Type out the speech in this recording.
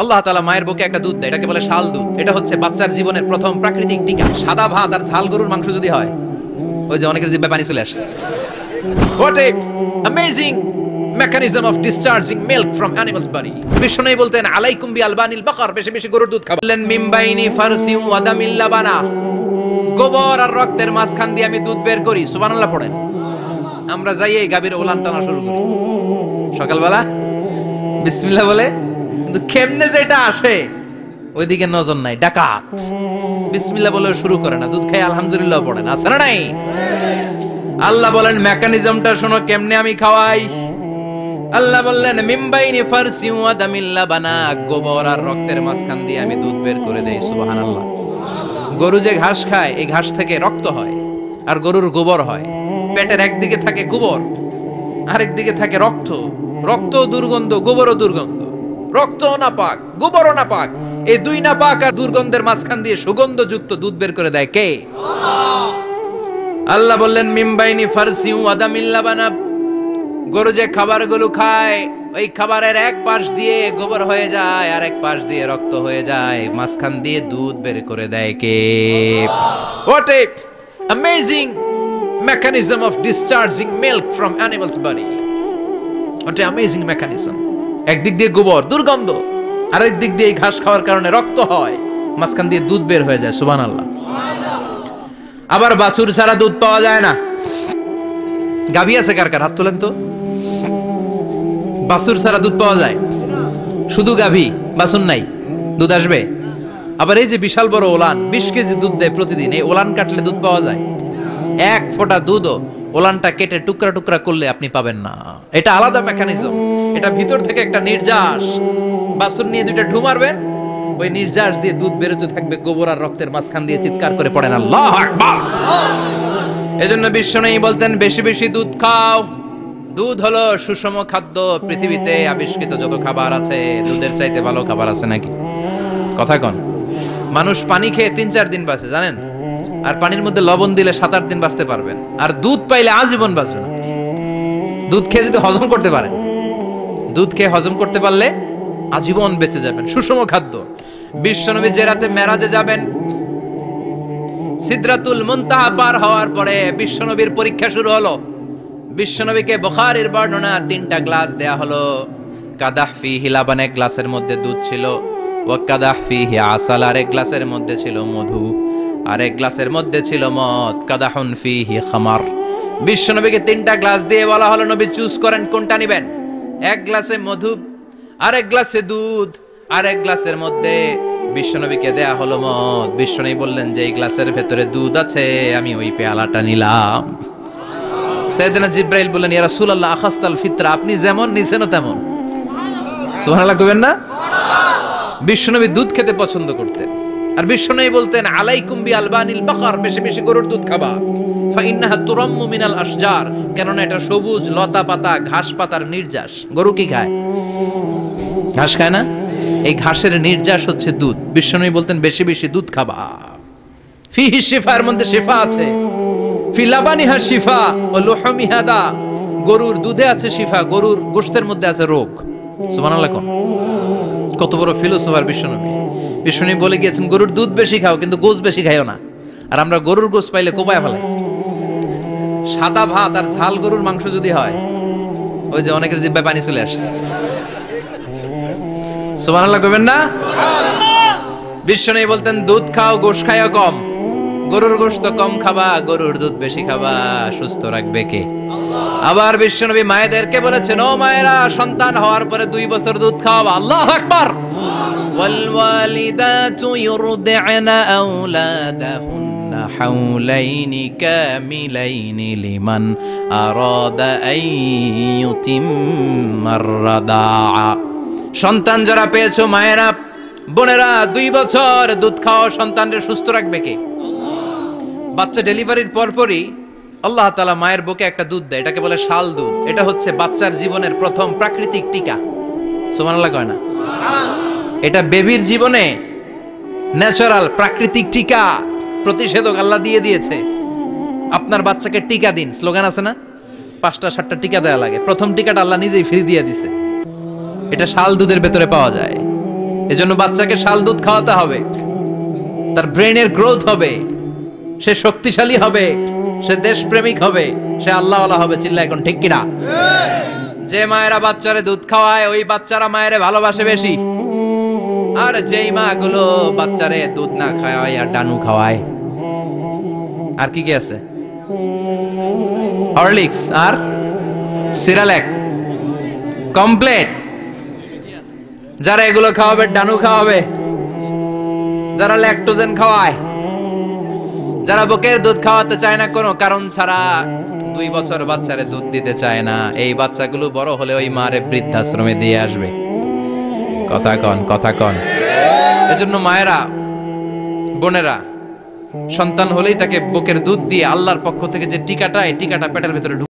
আল্লাহ তাআলা মায়ের বুকে একটা দুধ দেয়, এটাকে বলে শাল দুধ। এটা হচ্ছে বাচ্চার জীবনের প্রথম প্রাকৃতিক টিকা। সাদা ভাত আর ঝাল গরুর মাংস যদি হয়, ওই যে অনেকের জিহ্বায় পানি চলে আসছে। What a amazing mechanism of discharging milk from animal's body. Vishnu বলতেন আলাইকুম বি আলবানিল বাকার, বেশি বেশি গরুর দুধ খাবেন। বললেন মিমবাইনি ফারসি ওয়া দামিল লাবানা, গোবর আর রক্তের মাঝখান দিয়ে আমি দুধ বের করি। সুবহানাল্লাহ পড়েন। আমরা যাই এই গাভীর ওলান টানা শুরু করি সকালবেলা বিসমিল্লাহ বলে, কিন্তু কেমনে যেটা আসে ওইদিকে নজর নাই। ডাকাত বিসমিল্লাহ বলে শুরু করে না, দুধ খাই আলহামদুলিল্লাহ পড়ে না, আছে না নাই? আল্লাহ বলেন মেকানিজমটা শোনো কেমনে আমি খাওয়াই। আল্লাহ বললেন মিমবাইনি ফারসি ওয়া দামিল লাবানা, গোবর আর রক্তের মাঝখান দিয়ে আমি দুধ বের করে দেই। সুবহানাল্লাহ। গরু যে ঘাস খায়, এই ঘাস থেকে রক্ত হয় আর গরুর গোবর হয়। পেটের একদিকে থাকে গোবর, আরেক দিকে থাকে রক্ত। রক্ত দুর্গন্ধ, গোবরও দুর্গন্ধ। রক্ত নাপাক, গোবরও নাপাক। এই দুই নাপাক আর দুর্গন্ধের মাঝখান দিয়ে সুগন্ধযুক্ত দুধ বের করে দেয় কে? আল্লাহ বললেন মিমবাইনি ফারসি ওয়া দামিল লাবানা, গরু যে খাবারগুলো খায় ওই খাবারের এক পাশ দিয়ে গোবর হয়ে যায় আর এক পাশ দিয়ে রক্ত হয়ে যায়, মাঝখান দিয়ে দুধ বের করে দেয় কে? What a amazing mechanism of discharging milk from animal's body. What a amazing mechanism. একদিক দিয়ে গোবর দুর্গন্ধ, আরেক দিক দিয়ে ঘাস খাওয়ার কারণে রক্ত হয়, মাঝখান দিয়ে দুধ বের হয়ে যায়। সুবহানাল্লাহ। আবার বাছুর ছাড়া দুধ পাওয়া যায় না। গাভী আছে কার কার? হাত তোলেন তো। বাছুর ছাড়া দুধ পাওয়া যায়? শুধু গাভী, বাছুর নাই, দুধ আসবে? আবার এই যে বিশাল বড় ওলান 20 কেজি দুধ দেয় প্রতিদিন, এই ওলান কাটলে দুধ পাওয়া যায়? এক ফোঁটা দুধও ওলানটা কেটে টুকরা টুকরা করলে আপনি পাবেন না। এটা আলাদা মেকানিজম। এটা ভিতর থেকে একটা নির্যাস। বাছুর নিয়ে দুইটা ঢু মারবেন, ওই নির্যাস দিয়ে দুধ বেরোতে থাকবে, গোবর আর রক্তের মাঝখান দিয়ে চিৎকার করে পড়েন আল্লাহু আকবার। এজন্য বিশ্বনবী বলতেন বেশি বেশি দুধ খাও। দুধ হলো সুষম খাদ্য। পৃথিবীতে আবিষ্কৃত যত খাবার আছে, দুধের চাইতে ভালো খাবার আছে নাকি? কথা কন। মানুষ পানি খেয়ে 3-4 দিন বাঁচে জানেন, আর পানির মধ্যে লবণ দিলে 7-8 দিন বাঁচতে পারবেন। আর দুধ পাইলে আজীবন বাঁচবেন। দুধ খেয়ে যদি হজম করতে পারেন, দুধ খেয়ে হজম করতে পারলে আজীবন বেঁচে যাবেন। সুষম খাদ্য। বিশ্বনবী যে রাতে মেরাজে যাবেন, সিদরাতুল মুনতাহা পার হওয়ার পরে বিশ্বনবীর পরীক্ষা শুরু হলো। বিশ্বনবীকে বুখারীর বর্ণনা 3টা গ্লাস দেয়া হলো। কাদাহ ফিহি লাবান, এক গ্লাসের মধ্যে দুধ ছিল। ওয়া কাদাহ ফিহি আসাল, আর এক গ্লাসের মধ্যে ছিল মধু, আর এক গ্লাসের মধ্যে ছিল মদ। কাদাহুন ফিহি খামার। বিশ্বনবীকে 3টা গ্লাস দিয়ে বলা হলো নবী চুজ করেন কোনটা নেবেন। এক গ্লাসে মধু, আর এক গ্লাসে দুধ, আর এক গ্লাসের মধ্যে বিশ্বনবীকে দেয়া হলো মদ। বিশ্বনবী বললেন যে এই গ্লাসের ভেতরে দুধ আছে, আমি ওই পেয়ালাটা নিলাম। সাইয়েদনা জিবরাইল বললেন ইয়া রাসূলুল্লাহ আখাসতাল ফিতরা, আপনি যেমন নিছেন তেমন। সুবহানাল্লাহ কইবেন না? বিশ্বনবী দুধ খেতে পছন্দ করতেন। আর বিশ্বনবী বলতেন আলাইকুম বি আলবানিল বাকার, বেশি বেশি গরুর দুধ খাবা। ফা ইন্নাহা তুরাম্মু মিনাল আশজার, কেননা এটা সবুজ লতা পাতা ঘাস পাতার নির্যাস। গরু কি খায়? ঘাস খায় না? এই ঘাসের নির্যাস হচ্ছে দুধ। বিশ্বনবী বলতেন বেশি বেশি দুধ খাবা। ফিহি শিফা, এর মধ্যে শিফা আছে। ফি লাবানিহা শিফা ওয়া লুহুমিহা দা, গরুর দুধে আছে শিফা, গরুর গোশতের মধ্যে আছে রোগ। সুবহানাল্লাহ। কত বড় ফিলোসোফার বিশ্বনবী। বিশ্বনবী বলে গিয়েছেন গরুর দুধ বেশি খাও, কিন্তু গোশ বেশি খাইও না। আর আমরা গরুর গোশ পাইলে কোপায় ফেলাই। সাদা ভাত আর ঝাল গরুর মাংস যদি হয়, ওই যে অনেকের জিহ্বায় পানি চলে আসছে। সুবহানাল্লাহ কইবেন না? বিশ্বনবী বলতেন দুধ খাও, গোশ খাইও কম। গরুর গোশত কম খাবা, গরুর দুধ বেশি খাবা। সুস্থ রাখবে কে? আবার বিশ্বনবী মায়েদেরকে বলেছেন ও মায়েরা, সন্তান হওয়ার পরে 2 বছর দুধ খাওয়াবা। আল্লাহু আকবার। ওয়াল ওয়ালিদাতু ইউরদি'না আওলাদাহুন্না হাওলাইনি কামিলাইনি লিমান আরাদা আন ইউতিম্মার রাদাআ। সন্তান যারা পেয়েছো মায়েরা, বোনেরা, 2 বছর দুধ খাও। সন্তানকে সুস্থ রাখবে কে? বাচ্চা ডেলিভারির পরপরই আল্লাহ তাআলা মায়ের বুকে একটা দুধ দেয়, এটাকে বলে শাল দুধ। এটা হচ্ছে বাচ্চার জীবনের প্রথম প্রাকৃতিক টিকা। সুবহানাল্লাহ কয় না? এটা বেবির জীবনে ন্যাচারাল প্রাকৃতিক টিকা, প্রতিষেধক আল্লাহ দিয়ে দিয়েছে। আপনার বাচ্চাকে টিকা দিন, স্লোগান আছে না? 5টা-7টা টিকা দেয়া লাগে। প্রথম টিকাটা আল্লাহ নিজেই ফ্রি দিয়ে দিছে। এটা শাল দুধের ভেতরে পাওয়া যায়। এজন্য বাচ্চাকে শাল দুধ খাওয়াতে হবে, তার ব্রেনের গ্রোথ হবে, সে শক্তিশালী হবে, সে দেশপ্রেমিক হবে, সে আল্লাহওয়ালা হবে। চিল্লা এখন ঠিক কিনা? যে মায়েরা বাচ্চারে দুধ খাওয়ায় ওই বাচ্চারা মায়েরে ভালোবাসে বেশি, আর যেই মা গুলো বাচ্চারে দুধ না খাওয়ায় আর ডানু খাওয়ায়, আর কি কি আছে, হরলিক্স আর সিরালেক কমপ্লিট, যারা এগুলো খাওয়াবে ডানু খাওয়াবে, যারা ল্যাকটোজেন খাওয়ায়, যারা বুকের দুধ খাওয়াতে চায় না কোনো কারণ ছাড়া, 2 বছর বাচ্চারে দুধ দিতে চায় না, এই বাচ্চাগুলো বড় হলে ওই মারে বৃদ্ধাশ্রমে দিয়ে আসবে। কথা কন, কথা কন। এজন্য মায়েরা, বোনেরা, সন্তান হলেই তাকে বুকের দুধ দিয়ে আল্লাহর পক্ষ থেকে যে টিকাটা, এই টিকাটা পেটের ভিতরে